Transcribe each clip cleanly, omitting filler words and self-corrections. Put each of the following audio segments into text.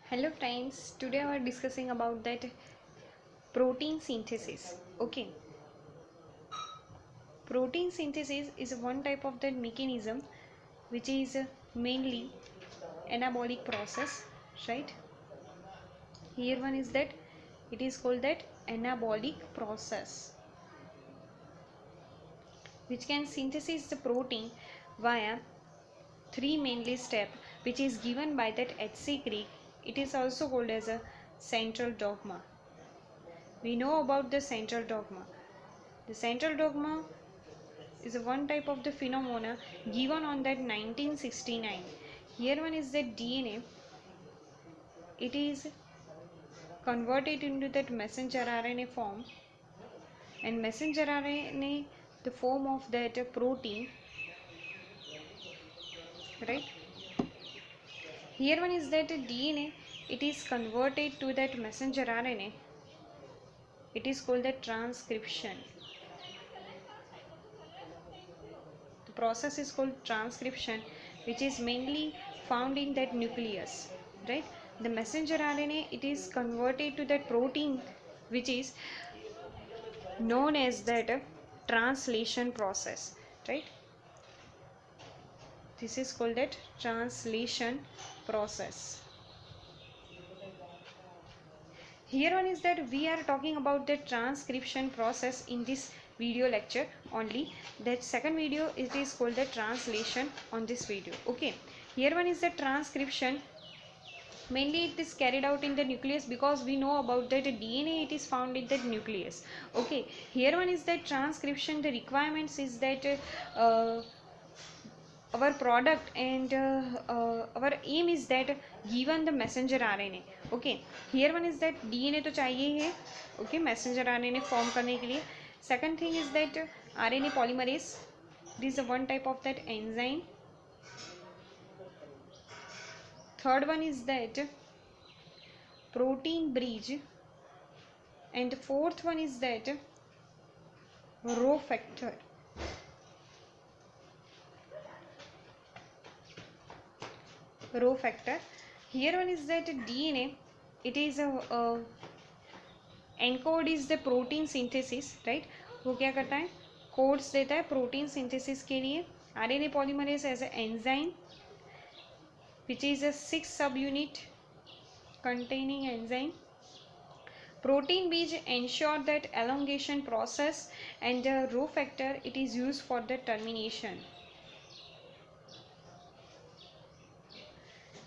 Hello friends, today we are discussing about that protein synthesis. Okay, protein synthesis is one type of that mechanism which is mainly anabolic process, right? Here one is that it is called that anabolic process which can synthesize the protein via three mainly step which is given by that HC Crick. It is also called as a central dogma. We know about the central dogma. The central dogma is one type of the phenomena given on that 1969. Here one is that DNA. It is converted into that messenger RNA form, and messenger RNA the form of that protein, right? Here one is that DNA. It is converted to that messenger RNA. It is called the transcription. The process is called transcription, which is mainly found in that nucleus, right? The messenger RNA, it is converted to that protein, which is known as that translation process, right? This is called that translation process. Here one is that we are talking about the transcription process in this video lecture only. That second video it is called the translation on this video. Okay, here one is the transcription. Mainly it is carried out in the nucleus because we know about that DNA it is found in the nucleus. Okay, here one is that transcription. The requirements is that our product and our aim is that given the messenger RNA. Okay, here one is that DNA तो चाहिए ही है. Okay, messenger RNA form करने के लिए. Second thing is that RNA polymerase. This is one type of that enzyme. Third one is that protein bridge, and the fourth one is that Rho factor. Rho factor. Here one is that DNA. It is a encode is the protein synthesis, right. वो क्या करता है, codes देता है protein synthesis के लिए. RNA polymerase as a enzyme which is a 6 subunit containing enzyme. Protein bridge ensure that elongation process, and the Rho factor it is used for the termination.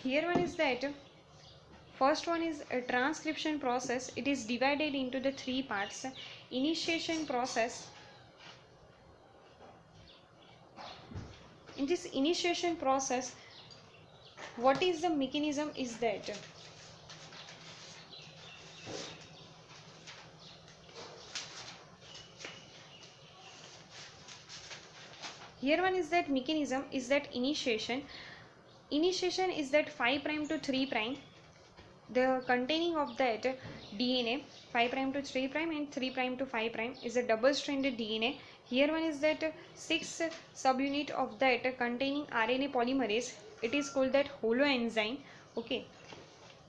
Here one is that first one is a transcription process. It is divided into the three parts. Initiation process. In this initiation process, what is the mechanism is that here one is that mechanism is that initiation. Initiation is that 5 prime to 3 prime. The containing of that DNA 5 prime to 3 prime and 3 prime to 5 prime is a double stranded DNA. Here one is that 6 subunit of that containing RNA polymerase. It is called that holoenzyme. Okay,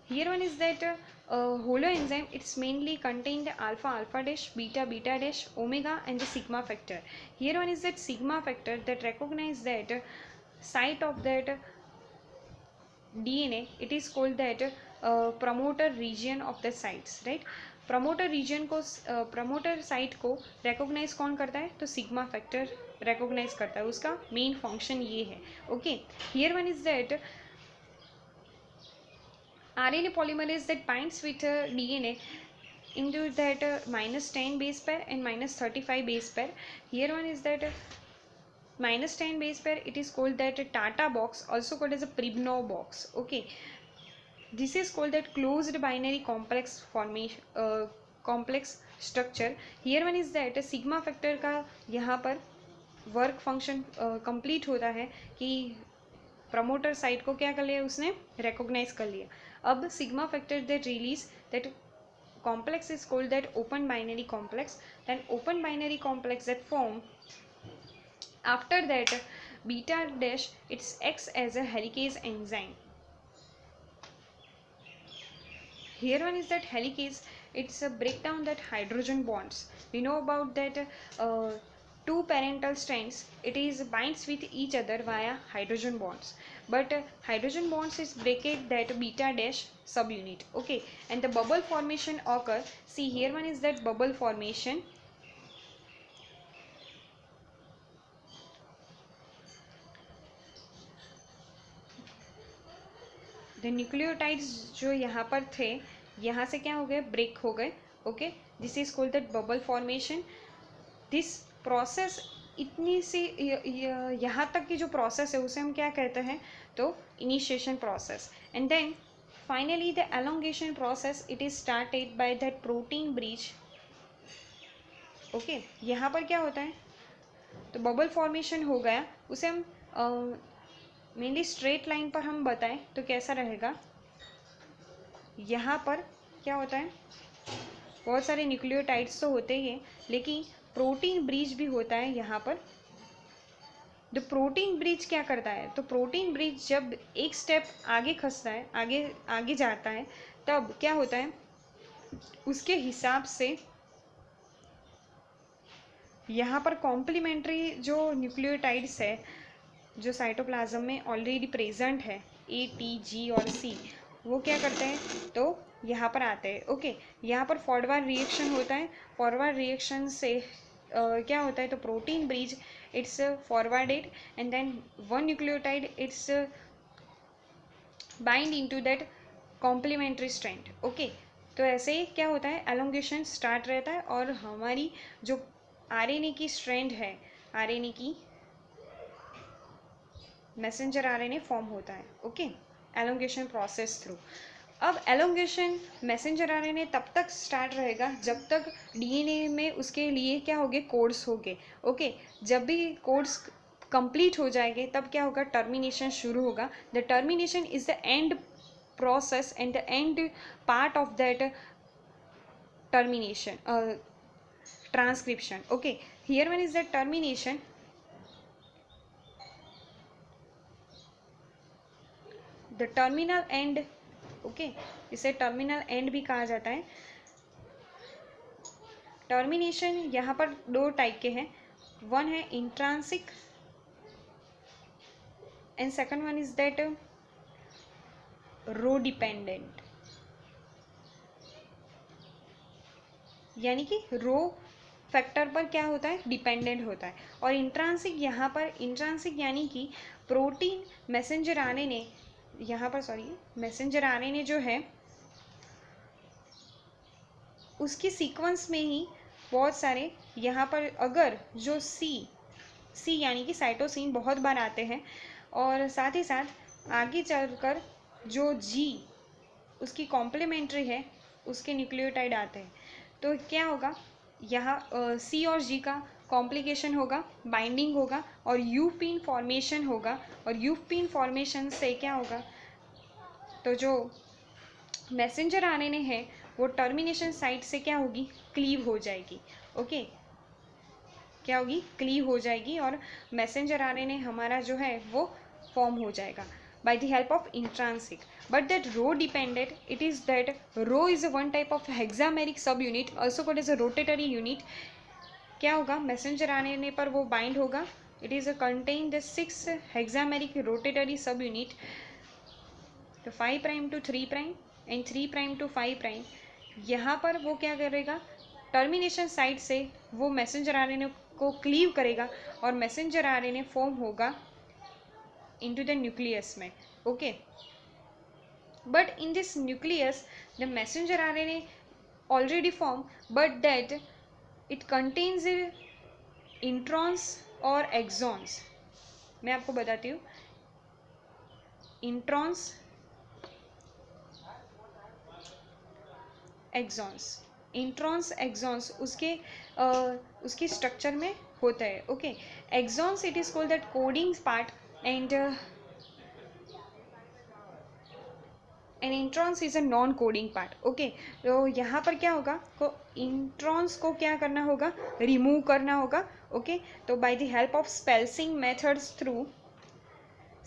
here one is that holoenzyme. It's mainly contain the alpha alpha dash, beta beta dash, omega and the sigma factor. Here one is that sigma factor that recognize that site of that DNA. It is called that promoter region of the sites, right. Promoter region को promoter site को recognise कौन करता है, तो sigma factor recognise करता है. उसका main function ये है. Okay, here one is that RNA polymerase that binds with DNA into that -10 base pair and -35 base pair. Here one is that -10 base pair. It is called that Tata box, also called as a Pribnov box. Okay, this is called that closed binary complex formation, complex structure. Here one is that sigma factor का यहाँ पर work function complete होता है कि promoter site को क्या कर लिया, उसने रिकॉग्नाइज कर लिया. अब sigma factor that release that complex is called that open binary complex. Then open binary complex that form after that beta dash, it acts as a helicase enzyme. Here one is that helicase. It's a breakdown that hydrogen bonds. We know about that two parental strands. It is binds with each other via hydrogen bonds. But hydrogen bonds is breaked that beta dash subunit. Okay, and the bubble formation occur. See here one is that bubble formation. The nucleotides जो यहाँ पर थे, यहाँ से क्या हो गए, break हो गए. Okay, this is called that bubble formation. This process इतनी सी यहाँ तक की जो प्रोसेस है उसे हम क्या कहते हैं, तो initiation process. And then finally the elongation process, it is started by that protein bridge. Okay, यहाँ पर क्या होता है, तो बबल फॉर्मेशन हो गया, उसे हम मेनली स्ट्रेट लाइन पर हम बताएं तो कैसा रहेगा. यहाँ पर क्या होता है, बहुत सारे न्यूक्लियोटाइड्स तो होते ही हैं, लेकिन प्रोटीन ब्रिज भी होता है यहाँ पर. द प्रोटीन ब्रिज क्या करता है, तो प्रोटीन ब्रिज जब एक स्टेप आगे खसता है, आगे जाता है, तब क्या होता है, उसके हिसाब से यहाँ पर कॉम्प्लीमेंट्री जो न्यूक्लियोटाइड्स है जो साइटोप्लाज्म में ऑलरेडी प्रेजेंट है, ए, टी, जी और सी, वो क्या करते हैं, तो यहाँ पर आते हैं. ओके, यहाँ पर फॉरवर्ड रिएक्शन होता है. फॉरवर्ड रिएक्शन से क्या होता है, तो protein bridge it's forwarded and then one nucleotide it's bind into that complementary strand. Okay, तो ऐसे ही क्या होता है, एलोंगेशन स्टार्ट रहता है और हमारी जो आरएनए की स्ट्रैंड है, आरएनए की मैसेंजर आरएनए फॉर्म होता है. Okay, elongation process through. अब एलोंगेशन मैसेंजर आरएनए तब तक स्टार्ट रहेगा जब तक डीएनए में उसके लिए क्या होगे, कोड्स होंगे. ओके, जब भी कोड्स कंप्लीट हो जाएंगे तब क्या होगा, टर्मिनेशन शुरू होगा. The termination is the end process and the end part of that termination transcription. Okay, here one is the termination. The terminal and. Okay, इसे टर्मिनल एंड भी कहा जाता है. टर्मिनेशन यहाँ पर दो टाइप के हैं. वन है intrinsic and second one is that rho dependent. यानी कि रो फैक्टर पर क्या होता है, डिपेंडेंट होता है. और इंट्रांसिक, यहाँ पर इंट्रांसिक यानी कि प्रोटीन मैसेंजर आरएनए, यहाँ पर सॉरी मैसेंजर आरएनए जो है उसकी सीक्वेंस में ही बहुत सारे, यहाँ पर अगर जो सी यानी कि साइटोसिन बहुत बार आते हैं, और साथ ही साथ आगे चलकर जो जी उसकी कॉम्प्लीमेंट्री है उसके न्यूक्लियोटाइड आते हैं, तो क्या होगा, यहाँ सी और जी का कॉम्प्लिकेशन होगा, बाइंडिंग होगा और यूपिन फॉर्मेशन होगा. और यूपिन फॉर्मेशन से क्या होगा, तो जो मैसेंजर आरएनए है वो टर्मिनेशन साइट से क्या होगी, क्लीव हो जाएगी. ओके, क्या होगी, क्लीव हो जाएगी और मैसेंजर आरएनए हमारा जो है वो फॉर्म हो जाएगा by the help of intrinsic. But that row dependent, it is that row is a one type of hexameric subunit also called as a rotatory unit. क्या होगा, मैसेंजर आरएनए पर वो बाइंड होगा. It is contain the 6 hexameric rotary subunit, तो 5 prime to 3 prime and 3 prime to 5 prime. यहाँ पर वो क्या करेगा, टर्मिनेशन साइट से वो मैसेंजर आरएनए को क्लीव करेगा और मैसेंजर आरएनए फॉर्म होगा into the nucleus में. Okay, but in this nucleus the messenger RNA already formed, but that it contains introns or exons. मैं आपको बताती हूँ, introns, exons, इंट्रॉन्स एक्सॉन्स उसके स्ट्रक्चर में होता है. Okay, exons it is called that coding part and introns is a non coding part. Okay, तो यहाँ पर क्या होगा, तो इंट्रॉन्स को क्या करना होगा, रिमूव करना होगा. ओके, तो by the help of splicing methods through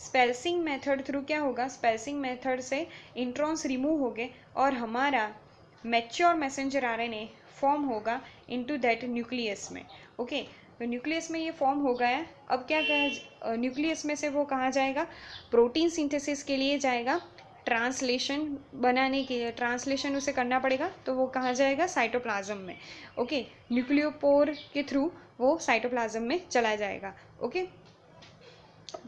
spacing method through क्या होगा, स्पेसिंग मेथड से इंट्रॉन्स रिमूव हो गए और हमारा मैच्योर मैसेंजर आरएनए फॉर्म होगा इनटू दैट न्यूक्लियस में। ओके, तो न्यूक्लियस में ये फॉर्म हो गया। अब क्या कहा, न्यूक्लियस में से वो कहाँ जाएगा, प्रोटीन सिंथेसिस के लिए जाएगा, ट्रांसलेशन बनाने के लिए, ट्रांसलेशन उसे करना पड़ेगा, तो वो कहाँ जाएगा, साइटोप्लाज्म में। ओके, न्यूक्लियोपोर के थ्रू वो साइटोप्लाज्म में चला जाएगा। Okay,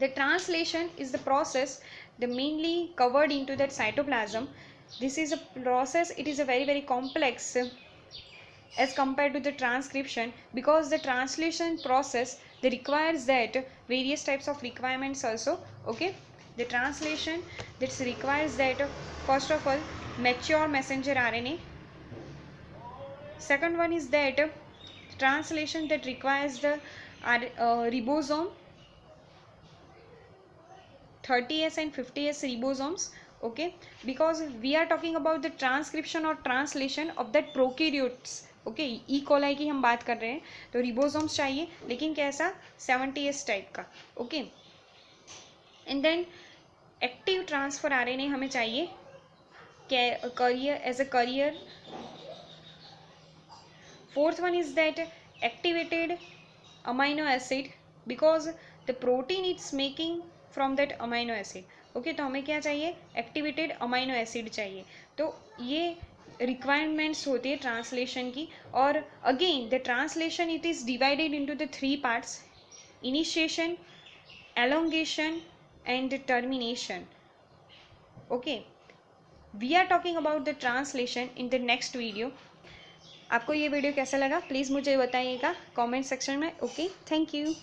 the translation is the process the mainly covered into that cytoplasm. This is a process, it is a very complex as compared to the transcription, because the translation process they requires that various types of requirements also. Okay, the translation that requires that first of all mature messenger RNA. Second one is that translation that requires the ribosome, 30S and 50S ribosomes. Okay, because we are talking about the transcription or translation of that prokaryotes. Okay, E coli की हम बात कर रहे हैं, तो रिबोसोम्स चाहिए, लेकिन कैसा, 70S टाइप का। Okay, and then active transfer RNA हमें चाहिए carrier as a carrier. Fourth one is that activated amino acid, because the protein it's making from that amino acid. Okay, तो हमें क्या चाहिए, एक्टिवेटेड अमाइनो एसिड चाहिए। तो ये रिक्वायरमेंट्स होती है ट्रांसलेशन की। और again the translation it is divided into the 3 parts, initiation, elongation and termination. Okay, we are talking about the translation in the next video. आपको ये वीडियो कैसा लगा प्लीज़ मुझे बताइएगा कमेंट सेक्शन में। Okay, thank you.